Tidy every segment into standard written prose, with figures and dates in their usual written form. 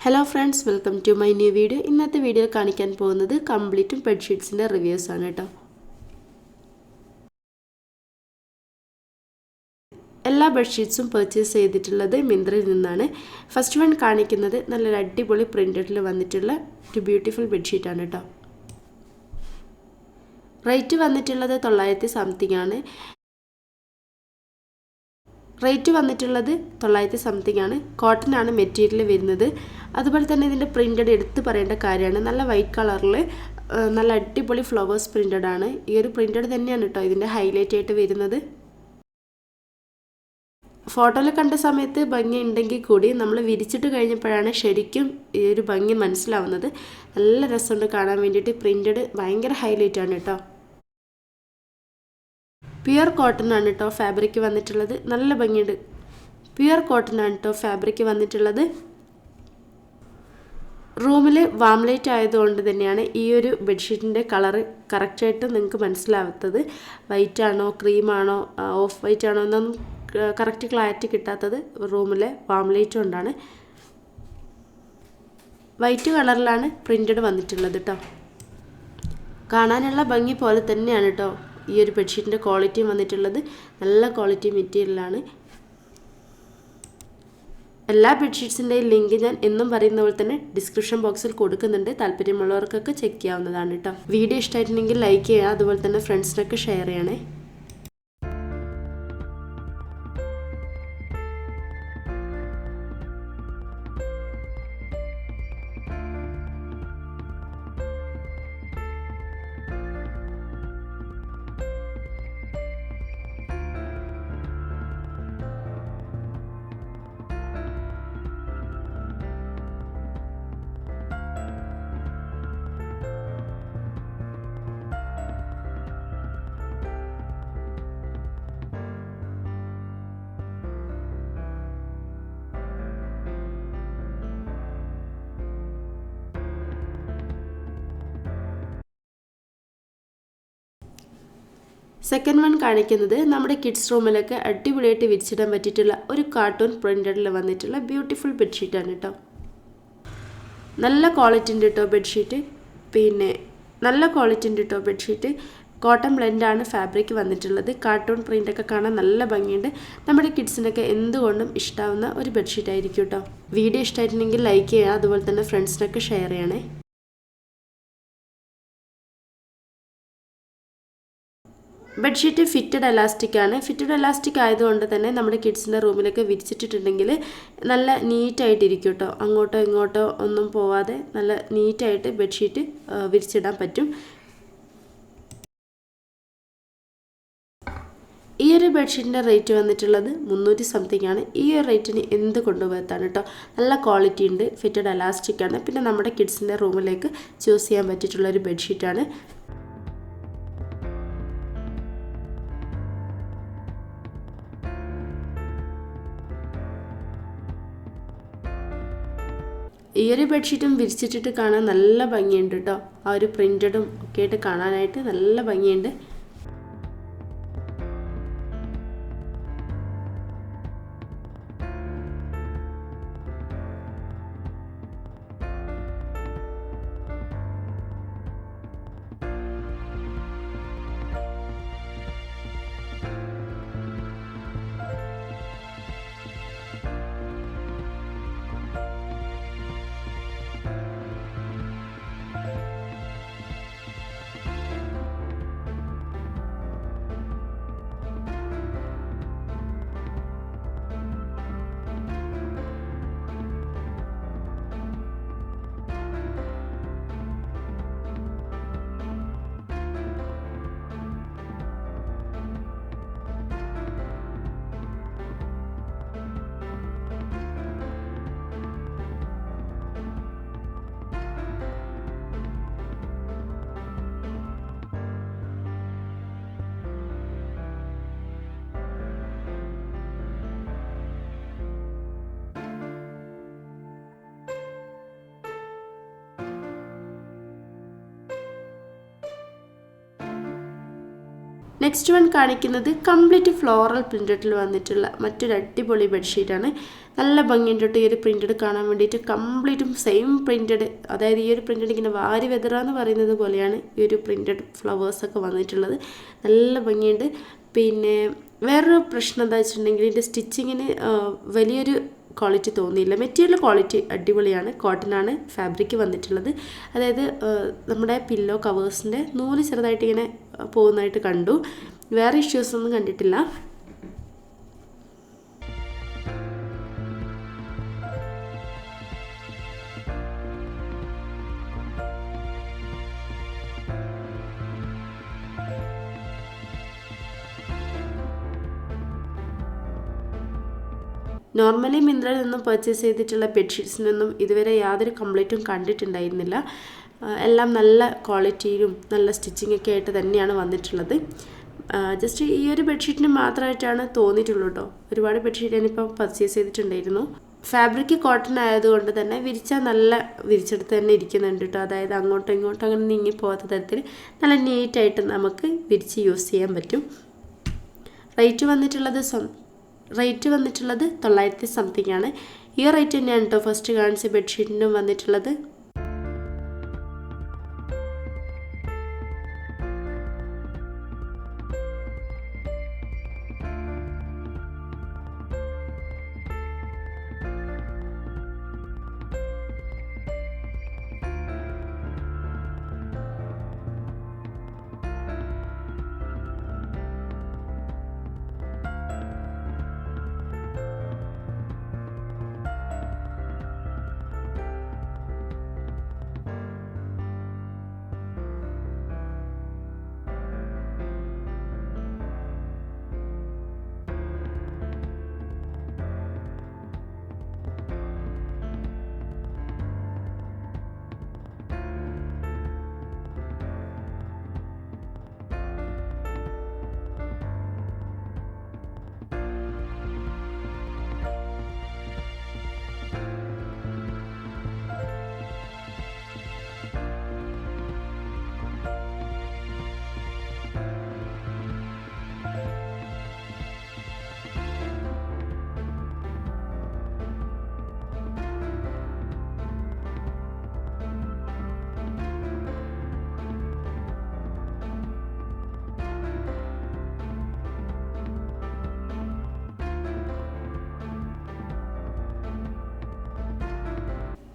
Hello friends, welcome to my new video. ഇന്നത്തെ വീഡിയോയിൽ കാണിക്കാൻ പോകുന്നത് കംപ്ലീറ്റ് ബെഡ്ഷീറ്റ്സിന്റെ റിവ്യൂസ് ആണ് ട്ടോ. എല്ലാ ബെഡ്ഷീറ്റ്സും പർച്ചേസ് ചെയ്തിട്ടുള്ളത് മിന്ത്രയിൽ നിന്നാണ്. ഫസ്റ്റ് വൺ കാണിക്കുന്നത് നല്ല അടിപൊളി പ്രിന്റഡിൽ വന്നിട്ടുള്ള ഒരു ബ്യൂട്ടിഫുൾ ബെഡ്ഷീറ്റ് ആണ് ട്ടോ. റേറ്റ് വന്നിട്ടുള്ളത് 900 സംതിങ് ആണ്. റേറ്റ് വന്നിട്ടുള്ളത് 900 സംതിങ് ആണ്. കോട്ടൺ ആണ് മെറ്റീരിയൽ വരുന്നത്. അതുപോലെ തന്നെ ഇതിൻ്റെ പ്രിൻ്റഡ് എടുത്ത് പറയേണ്ട കാര്യമാണ്. നല്ല വൈറ്റ് കളറിൽ നല്ല അടിപൊളി ഫ്ലവേഴ്സ് പ്രിൻ്റഡ് ആണ്. ഈ ഒരു പ്രിൻ്റഡ് തന്നെയാണ് കേട്ടോ ഇതിൻ്റെ ഹൈലൈറ്റ് ആയിട്ട് വരുന്നത്. ഫോട്ടോയിൽ കണ്ട സമയത്ത് ഭംഗി ഉണ്ടെങ്കിൽ കൂടി നമ്മൾ വിരിച്ചിട്ട് കഴിഞ്ഞപ്പോഴാണ് ശരിക്കും ഈ ഒരു ഭംഗി മനസ്സിലാവുന്നത്. നല്ല രസമുണ്ട് കാണാൻ വേണ്ടിയിട്ട്. പ്രിൻ്റഡ് ഭയങ്കര ഹൈലൈറ്റ് ആണ് കേട്ടോ. പ്യുവർ കോട്ടൺ ആണ് കേട്ടോ ഫാബ്രിക് വന്നിട്ടുള്ളത്. നല്ല ഭംഗിയുണ്ട്. പ്യുവർ കോട്ടൺ ആണ് കേട്ടോ ഫാബ്രിക് വന്നിട്ടുള്ളത്. റൂമിൽ വാം ലൈറ്റ് ആയതുകൊണ്ട് തന്നെയാണ് ഈ ഒരു ബെഡ്ഷീറ്റിൻ്റെ കളറ് കറക്റ്റായിട്ട് നിങ്ങൾക്ക് മനസ്സിലാവാത്തത്. വൈറ്റ് ആണോ ക്രീമാണോ ഓഫ് വൈറ്റ് ആണോ എന്നൊന്നും കറക്റ്റ് ക്ലാരിറ്റി കിട്ടാത്തത് റൂമിലെ വാം ലൈറ്റ് കൊണ്ടാണ്. വൈറ്റ് കളറിലാണ് പ്രിൻ്റഡ് വന്നിട്ടുള്ളത് കേട്ടോ. കാണാനുള്ള ഭംഗി പോലെ തന്നെയാണ് കേട്ടോ ഈ ഒരു ബെഡ്ഷീറ്റിൻ്റെ ക്വാളിറ്റിയും വന്നിട്ടുള്ളത്. നല്ല ക്വാളിറ്റി മെറ്റീരിയലാണ്. എല്ലാ ബെഡ്ഷീറ്റ്സിൻ്റെയും ലിങ്ക് ഞാൻ എന്നും പറയുന്ന പോലെ തന്നെ ഡിസ്ക്രിപ്ഷൻ ബോക്സിൽ കൊടുക്കുന്നുണ്ട്. താല്പര്യമുള്ളവർക്കൊക്കെ ചെക്ക് ചെയ്യാവുന്നതാണ് കേട്ടോ. വീഡിയോ ഇഷ്ടമായിട്ടുണ്ടെങ്കിൽ ലൈക്ക് ചെയ്യുക. അതുപോലെ തന്നെ ഫ്രണ്ട്സിനൊക്കെ ഷെയർ ചെയ്യണേ. സെക്കൻഡ് വൺ കാണിക്കുന്നത് നമ്മുടെ കിഡ്സ് റൂമിലൊക്കെ അടിപൊളിയായിട്ട് വിരിച്ചിടാൻ പറ്റിയിട്ടുള്ള ഒരു കാർട്ടൂൺ പ്രിൻ്റഡിൽ വന്നിട്ടുള്ള ബ്യൂട്ടിഫുൾ ബെഡ്ഷീറ്റാണ് കേട്ടോ. നല്ല ക്വാളിറ്റി ഉണ്ട് കേട്ടോ ബെഡ്ഷീറ്റ്. നല്ല ക്വാളിറ്റി ഉണ്ട് കേട്ടോ ബെഡ്ഷീറ്റ്. കോട്ടൺ ബ്ലെൻഡാണ് ഫാബ്രിക് വന്നിട്ടുള്ളത്. കാർട്ടൂൺ പ്രിൻ്റൊക്കെ കാണാൻ നല്ല ഭംഗിയുണ്ട്. നമ്മുടെ കിഡ്സിനൊക്കെ എന്തുകൊണ്ടും ഇഷ്ടമാവുന്ന ഒരു ബെഡ്ഷീറ്റ് ആയിരിക്കും കേട്ടോ. വീഡിയോ ഇഷ്ടമായിട്ടുണ്ടെങ്കിൽ ലൈക്ക് ചെയ്യുക. അതുപോലെ തന്നെ ഫ്രണ്ട്സിനൊക്കെ ഷെയർ ചെയ്യണേ. ബെഡ്ഷീറ്റ് ഫിറ്റഡ് എലാസ്റ്റിക് ആണ്. ഫിറ്റഡ് എലാസ്റ്റിക് ആയതുകൊണ്ട് തന്നെ നമ്മുടെ കിഡ്സിൻ്റെ റൂമിലൊക്കെ വിരിച്ചിട്ടിട്ടുണ്ടെങ്കിൽ നല്ല നീറ്റായിട്ടിരിക്കും കേട്ടോ. അങ്ങോട്ടോ ഇങ്ങോട്ടോ ഒന്നും പോവാതെ നല്ല നീറ്റായിട്ട് ബെഡ്ഷീറ്റ് വിരിച്ചിടാൻ പറ്റും. ഈ ഒരു ബെഡ്ഷീറ്റിൻ്റെ റേറ്റ് വന്നിട്ടുള്ളത് 300 സംതിങ് ആണ്. ഈ ഒരു റേറ്റിന് എന്ത് കൊണ്ടുപോകത്താണ് കേട്ടോ. നല്ല ക്വാളിറ്റി ഉണ്ട്. ഫിറ്റഡ് എലാസ്റ്റിക് ആണ്. പിന്നെ നമ്മുടെ കിഡ്സിൻ്റെ റൂമിലേക്ക് ചൂസ് ചെയ്യാൻ പറ്റിയിട്ടുള്ളൊരു ബെഡ്ഷീറ്റാണ്. ഈ ഒരു ബെഡ്ഷീറ്റും വിരിച്ചിട്ടിട്ട് കാണാൻ നല്ല ഭംഗിയുണ്ട് കേട്ടോ. ആ ഒരു പ്രിൻ്റഡും ഒക്കെ ആയിട്ട് കാണാനായിട്ട് നല്ല ഭംഗിയുണ്ട്. നെക്സ്റ്റ് വൺ കാണിക്കുന്നത് കംപ്ലീറ്റ് ഫ്ലോറൽ പ്രിൻറ്റഡിൽ വന്നിട്ടുള്ള മറ്റൊരു അടിപൊളി ബെഡ്ഷീറ്റാണ്. നല്ല ഭംഗിയുണ്ട് കേട്ടോ ഈ ഒരു പ്രിൻറ്റഡ് കാണാൻ വേണ്ടിയിട്ട്. കംപ്ലീറ്റും സെയിം പ്രിൻറ്റഡ്, അതായത് ഈ ഒരു പ്രിൻറ്റഡ് ഇങ്ങനെ വാരി വെതറാന്ന് പറയുന്നത് പോലെയാണ് ഈ ഒരു പ്രിൻറ്റഡ് ഫ്ലവേഴ്സൊക്കെ വന്നിട്ടുള്ളത്. നല്ല ഭംഗിയുണ്ട്. പിന്നെ വേറൊരു പ്രശ്നം എന്താ വെച്ചിട്ടുണ്ടെങ്കിൽ ഇതിൻ്റെ സ്റ്റിച്ചിങ്ങിന് വലിയൊരു ക്വാളിറ്റി തോന്നിയില്ല. മെറ്റീരിയൽ ക്വാളിറ്റി അടിപൊളിയാണ്. കോട്ടനാണ് ഫാബ്രിക് വന്നിട്ടുള്ളത്. അതായത് നമ്മുടെ പില്ലോ കവേഴ്സിൻ്റെ നൂല് ചെറുതായിട്ട് ഇങ്ങനെ പോകുന്നതായിട്ട് കണ്ടു. വേറെ ഇഷ്യൂസൊന്നും കണ്ടിട്ടില്ല. നോർമലി മിന്ത്രയിൽ നിന്നും പർച്ചേസ് ചെയ്തിട്ടുള്ള ബെഡ്ഷീറ്റ്സിനൊന്നും ഇതുവരെ യാതൊരു കംപ്ലൈൻറ്റും കണ്ടിട്ടുണ്ടായിരുന്നില്ല. എല്ലാം നല്ല ക്വാളിറ്റിയിലും നല്ല സ്റ്റിച്ചിങ്ങൊക്കെ ആയിട്ട് തന്നെയാണ് വന്നിട്ടുള്ളത്. ജസ്റ്റ് ഈ ഒരു ബെഡ്ഷീറ്റിന് മാത്രമായിട്ടാണ് തോന്നിയിട്ടുള്ളൂ കേട്ടോ. ഒരുപാട് ബെഡ്ഷീറ്റ് ഞാനിപ്പോൾ പർച്ചേസ് ചെയ്തിട്ടുണ്ടായിരുന്നു. ഫാബ്രിക് കോട്ടൺ ആയതുകൊണ്ട് തന്നെ വിരിച്ചാൽ നല്ല വിരിച്ചെടുത്ത് തന്നെ ഇരിക്കുന്നുണ്ട് കേട്ടോ. അതായത് അങ്ങോട്ടും ഇങ്ങോട്ടും അങ്ങനെ നീങ്ങിപ്പോകാത്ത തരത്തിൽ നല്ല നീറ്റായിട്ട് നമുക്ക് വിരിച്ച് യൂസ് ചെയ്യാൻ പറ്റും. റേറ്റ് വന്നിട്ടുള്ളത് 900 സംതിങ് ആണ്. ഈ റേറ്റ് തന്നെയാണ് കേട്ടോ ഫസ്റ്റ് കാണിച്ച ബെഡ്ഷീറ്റിനും വന്നിട്ടുള്ളത്.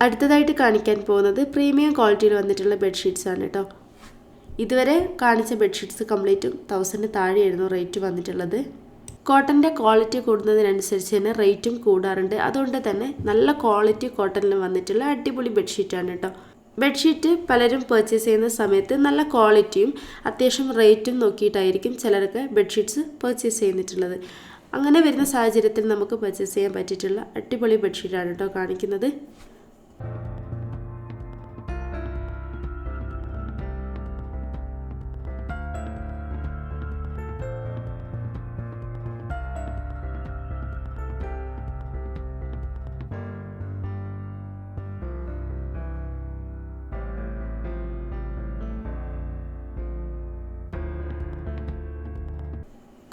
അടുത്തതായിട്ട് കാണിക്കാൻ പോകുന്നത് പ്രീമിയം ക്വാളിറ്റിയിൽ വന്നിട്ടുള്ള ബെഡ്ഷീറ്റ്സ് ആണ് കേട്ടോ. ഇതുവരെ കാണിച്ച ബെഡ്ഷീറ്റ്സ് കംപ്ലീറ്റും 1000 താഴെയായിരുന്നു റേറ്റ് വന്നിട്ടുള്ളത്. കോട്ടൻ്റെ ക്വാളിറ്റി കൂടുന്നതിനനുസരിച്ച് തന്നെ റേറ്റും കൂടാറുണ്ട്. അതുകൊണ്ട് തന്നെ നല്ല ക്വാളിറ്റി കോട്ടണിൽ വന്നിട്ടുള്ള അടിപൊളി ബെഡ്ഷീറ്റാണ് കേട്ടോ. ബെഡ്ഷീറ്റ് പലരും പർച്ചേസ് ചെയ്യുന്ന സമയത്ത് നല്ല ക്വാളിറ്റിയും അത്യാവശ്യം റേറ്റും നോക്കിയിട്ടായിരിക്കും ചിലരൊക്കെ ബെഡ്ഷീറ്റ്സ് പർച്ചേസ് ചെയ്തിട്ടുള്ളത്. അങ്ങനെ വരുന്ന സാഹചര്യത്തിൽ നമുക്ക് പർച്ചേസ് ചെയ്യാൻ പറ്റിയിട്ടുള്ള അടിപൊളി ബെഡ്ഷീറ്റാണ് കേട്ടോ കാണിക്കുന്നത്.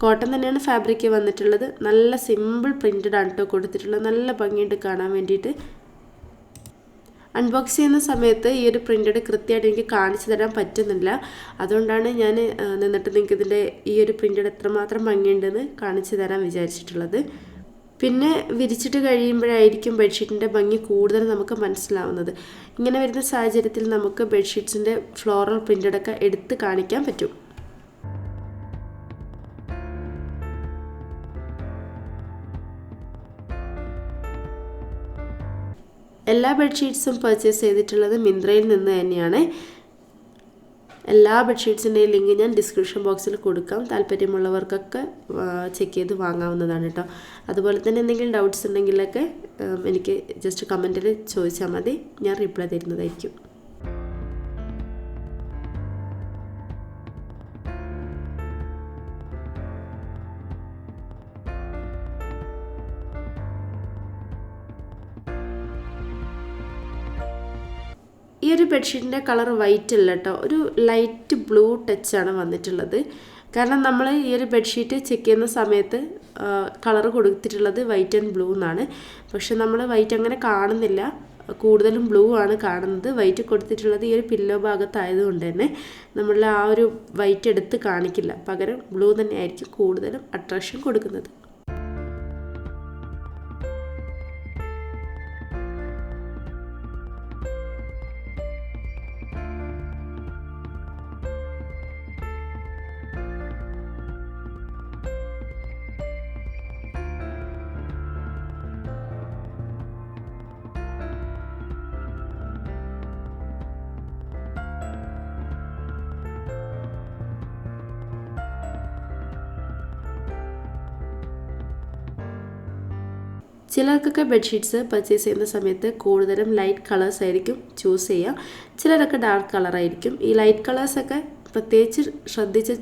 കോട്ടൺ തന്നെയാണ് ഫാബ്രിക് വന്നിട്ടുള്ളത്. നല്ല സിമ്പിൾ പ്രിൻറ്റഡ് ആണ് കേട്ടോ കൊടുത്തിട്ടുള്ളത്. നല്ല ഭംഗിയുണ്ട് കാണാൻ വേണ്ടിയിട്ട്. അൺബോക്സ് ചെയ്യുന്ന സമയത്ത് ഈ ഒരു പ്രിൻറ്റഡ് കൃത്യമായിട്ട് എനിക്ക് കാണിച്ചു തരാൻ പറ്റുന്നില്ല. അതുകൊണ്ടാണ് ഞാൻ നിന്നിട്ട് നിങ്ങൾക്ക് ഇതിൻ്റെ ഈ ഒരു പ്രിൻറ്റഡ് എത്രമാത്രം ഭംഗിയുണ്ടെന്ന് കാണിച്ചു തരാൻ വിചാരിച്ചിട്ടുള്ളത്. പിന്നെ വിരിച്ചിട്ട് കഴിയുമ്പോഴായിരിക്കും ബെഡ്ഷീറ്റിൻ്റെ ഭംഗി കൂടുതൽ നമുക്ക് മനസ്സിലാവുന്നത്. ഇങ്ങനെ വരുന്ന സാഹചര്യത്തിൽ നമുക്ക് ബെഡ്ഷീറ്റ്സിൻ്റെ ഫ്ലോറൽ പ്രിൻറ്റഡൊക്കെ എടുത്ത് കാണിക്കാൻ പറ്റും. എല്ലാ ബെഡ്ഷീറ്റ്സും പർച്ചേസ് ചെയ്തിട്ടുള്ളത് മിന്ത്രയിൽ നിന്ന് തന്നെയാണ്. എല്ലാ ബെഡ്ഷീറ്റ്സിൻ്റെയും ലിങ്ക് ഞാൻ ഡിസ്ക്രിപ്ഷൻ ബോക്സിൽ കൊടുക്കാം. താല്പര്യമുള്ളവർക്കൊക്കെ ചെക്ക് ചെയ്ത് വാങ്ങാവുന്നതാണ് കേട്ടോ. അതുപോലെ തന്നെ എന്തെങ്കിലും ഡൗട്ട്സ് ഉണ്ടെങ്കിലൊക്കെ എനിക്ക് ജസ്റ്റ് കമൻറ്റിൽ ചോദിച്ചാൽ മതി, ഞാൻ റിപ്ലൈ തരുന്നതായിരിക്കും. ഈ ഒരു ബെഡ്ഷീറ്റിൻ്റെ കളർ വൈറ്റ് അല്ല കേട്ടോ, ഒരു ലൈറ്റ് ബ്ലൂ ടച്ചാണ് വന്നിട്ടുള്ളത്. കാരണം നമ്മൾ ഈ ഒരു ബെഡ്ഷീറ്റ് ചെക്ക് ചെയ്യുന്ന സമയത്ത് കളർ കൊടുത്തിട്ടുള്ളത് വൈറ്റ് ആൻഡ് ബ്ലൂ എന്നാണ്. പക്ഷെ നമ്മൾ വൈറ്റ് അങ്ങനെ കാണുന്നില്ല, കൂടുതലും ബ്ലൂ ആണ് കാണുന്നത്. വൈറ്റ് കൊടുത്തിട്ടുള്ളത് ഈ ഒരു പില്ലോ ഭാഗത്തായതുകൊണ്ട് തന്നെ നമ്മൾ ആ ഒരു വൈറ്റ് എടുത്ത് കാണിക്കില്ല, പകരം ബ്ലൂ തന്നെയായിരിക്കും കൂടുതലും അട്രാക്ഷൻ കൊടുക്കുന്നത്. ചിലർക്കൊക്കെ ബെഡ്ഷീറ്റ്സ് പർച്ചേസ് ചെയ്യുന്ന സമയത്ത് കൂടുതലും ലൈറ്റ് കളേഴ്സ് ആയിരിക്കും ചൂസ് ചെയ്യുക, ചിലരൊക്കെ ഡാർക്ക് കളറായിരിക്കും. ഈ ലൈറ്റ് കളേഴ്സൊക്കെ പ്രത്യേകിച്ച് ശ്രദ്ധിച്ച്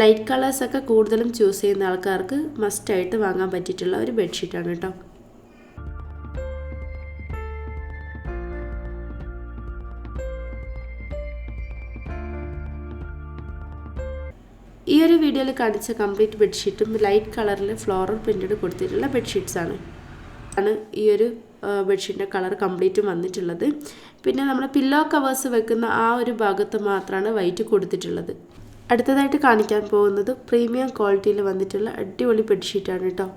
ലൈറ്റ് കളേഴ്സൊക്കെ കൂടുതലും ചൂസ് ചെയ്യുന്ന ആൾക്കാർക്ക് മസ്റ്റായിട്ട് വാങ്ങാൻ പറ്റിയിട്ടുള്ള ഒരു ബെഡ്ഷീറ്റാണ് കേട്ടോ. ഈ ഒരു വീഡിയോയിൽ കാണിച്ച കംപ്ലീറ്റ് ബെഡ്ഷീറ്റും ലൈറ്റ് കളറിൽ ഫ്ലോറൽ പ്രിൻറ്റഡ് കൊടുത്തിട്ടുള്ള ബെഡ്ഷീറ്റ്സാണ്. ഈ ഒരു ബെഡ്ഷീറ്റിൻ്റെ കളർ കംപ്ലീറ്റും വന്നിട്ടുള്ളത്. പിന്നെ നമ്മൾ പില്ലോ കവേഴ്സ് വെക്കുന്ന ആ ഒരു ഭാഗത്ത് മാത്രമാണ് വൈറ്റ് കൊടുത്തിട്ടുള്ളത്. അടുത്തതായിട്ട് കാണിക്കാൻ പോകുന്നത് പ്രീമിയം ക്വാളിറ്റിയിൽ വന്നിട്ടുള്ള അടിപൊളി ബെഡ്ഷീറ്റാണ് കേട്ടോ.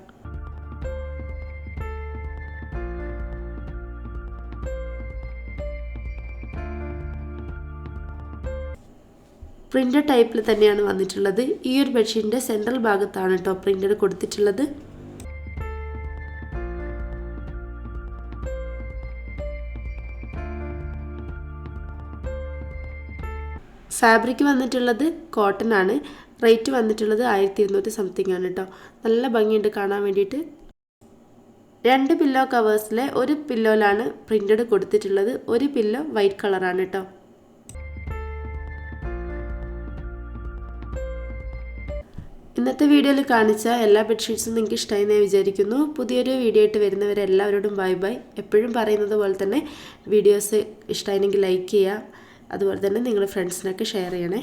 പ്രിൻ്റഡ് ടൈപ്പിൽ തന്നെയാണ് വന്നിട്ടുള്ളത്. ഈ ഒരു ബെഡ്ഷീറ്റിൻ്റെ സെൻട്രൽ ഭാഗത്താണ് കേട്ടോ പ്രിൻ്റഡ് കൊടുത്തിട്ടുള്ളത്. ഫാബ്രിക് വന്നിട്ടുള്ളത് കോട്ടൺ ആണ്. റേറ്റ് വന്നിട്ടുള്ളത് 1200 സംതിങ് ആണ് കേട്ടോ. നല്ല ഭംഗിയുണ്ട് കാണാൻ വേണ്ടിയിട്ട്. 2 പില്ലോ കവേഴ്സിലെ ഒരു പില്ലോയിലാണ് പ്രിൻ്റഡ് കൊടുത്തിട്ടുള്ളത്, ഒരു പില്ലോ വൈറ്റ് കളറാണ് കേട്ടോ. ഇന്നത്തെ വീഡിയോയിൽ കാണിച്ച എല്ലാ ബെഡ്ഷീറ്റ്സും നിങ്ങൾക്ക് ഇഷ്ടമായി എന്ന് വിചാരിക്കുന്നു. പുതിയൊരു വീഡിയോ ആയിട്ട് വരുന്നവരെല്ലാവരോടും ബൈ ബൈ. എപ്പോഴും പറയുന്നത് പോലെ തന്നെ വീഡിയോസ് ഇഷ്ടമായെങ്കിൽ ലൈക്ക് ചെയ്യുക, അതുപോലെ തന്നെ നിങ്ങളുടെ ഫ്രണ്ട്സിനൊക്കെ ഷെയർ ചെയ്യണേ.